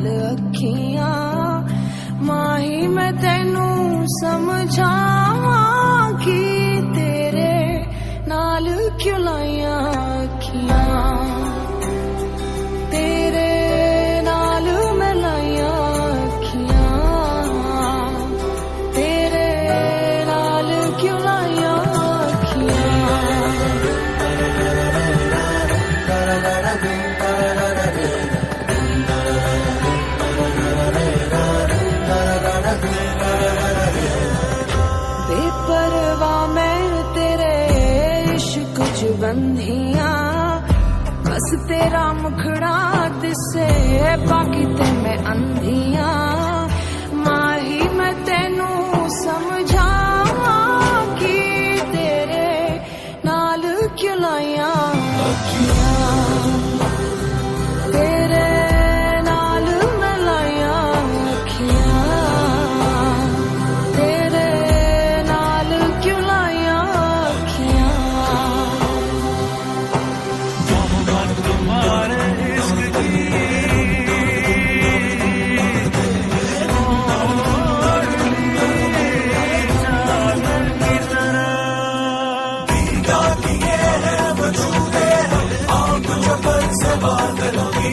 मल अखियां माही मैं तेनू समझावां कि तेरे नाल क्यों लाइया अखियां तेरे नाल मैं लाइया अखियां तेरे नाल क्यों लाइया बेपरवाह मैं तेरे इश्क च बंधियां बस तेरा मुखड़ा दिसे बाकी ते मैं अंधियां माही मैं तेनू समझावां कि तेरे नाल क्यों लाइया अखियां तेरे नाल मैं लाइया अखियां तेरे नाल क्यों लाइया अखियां तुम्हारे इश्क की चादर की तरह भीगा किए है वजूदे आग जबर से बादलों की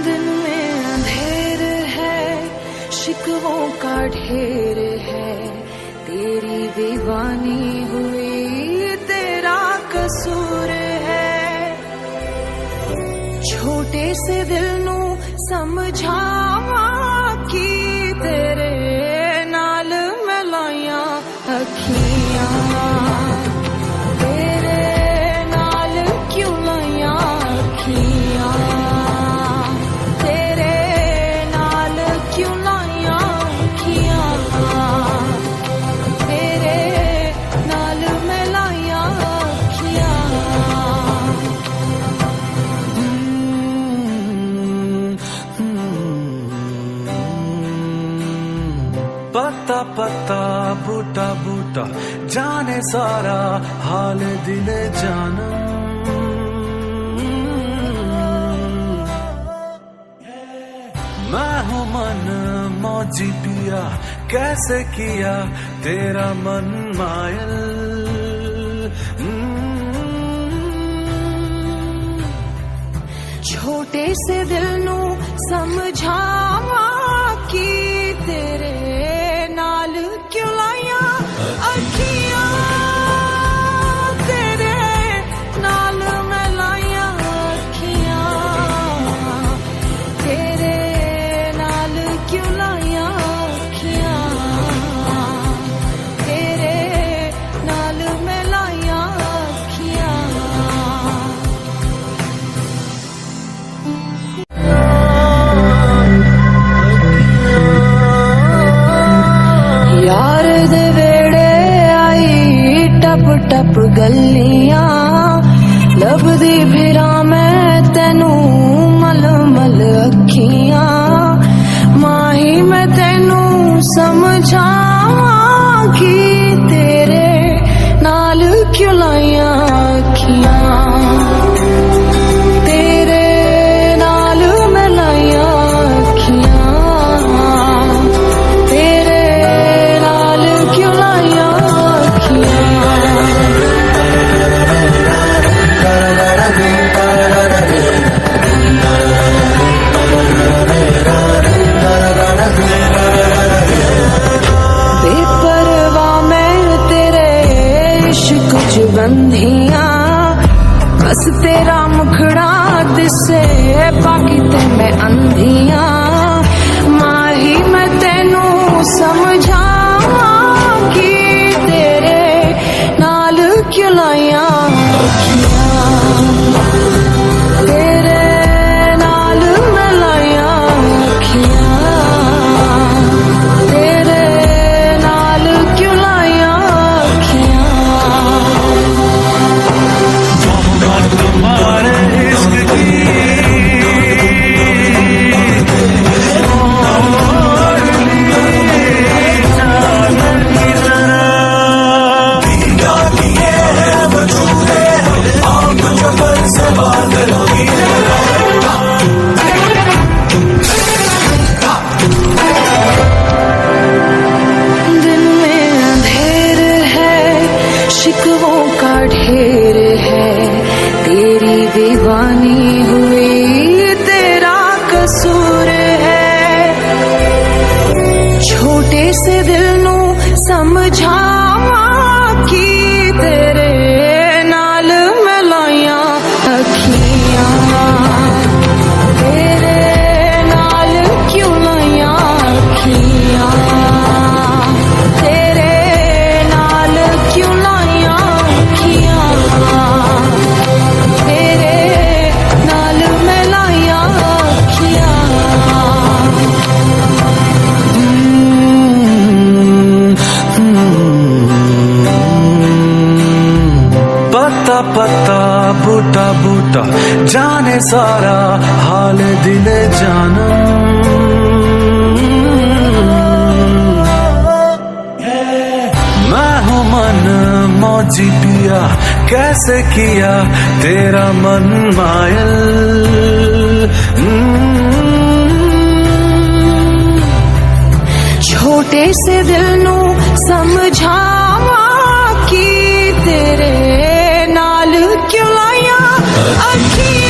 दिन में अंधेर है शिकवों का ढेर है तेरी दीवानी हुई तेरा कसूर है छोटे से दिल नू समझावां कि तेरे नाल मैं लाइया अखियां तेरे नाल क्यों लाइया अखियां तेरे नाल क्यों लाइया अखियां तेरे नाल मैं लाइया अखियां पत्ता पत्ता बूटा बूटा जाने सारा हाल दिले जानम मैं हूँ मन मौजी पिया कैसे किया तेरा मन मायल छोटे से दिल नू समझावां कि तेरे नाल क्यों लाइया अखियां तेरे नाल मैं लाइया अखियां तेरे नाल क्यों लाइया अखियां तेरे नाल मैं लाइया अखियां यार दे वेड़े आई टप टप गलियां लभदी फिरा मैं तेनू मल मल अखियां माही मैं तेनू समझावां कि तेरे नाल क्यों लाइया अखियां तेरे नाल मैं लाइया अखियां तेरे नाल क्यों लाइया बेपरवाह मैं तेरे इश्क च बंधियां बस तेरा मुखड़ा दिसे बाकी ते मैं अंधियां माही मैं तेनू समझावां कि तेरे नाल क्यों लाइया अखियां तेरे नाल मैं लाइया अखियां तेरे नाल क्यों लाइया अखियां तुम्हारे इश्क की चादर की तरह भीगा किए है वजूदे का ढेर है, तेरी दीवानी हुई तेरा कसूर है। छोटे से दिल नू समझावा कि तेरे नाल मिलाइया अखियां, तेरे नाल क्यों लाइया अखियां, तेरे नाल क्यों लाइया अखियां, तेरे नाल मैं लाइया अखियां। पत्ता पत्ता बूटा बूटा जाने सारा हाल दिले जानम। मैं हूँ मन मौजी पिया, कैसे किया तेरा मन मायल। छोटे से दिल नू समझावा कि तेरे नाल क्यों लाइया अखियां।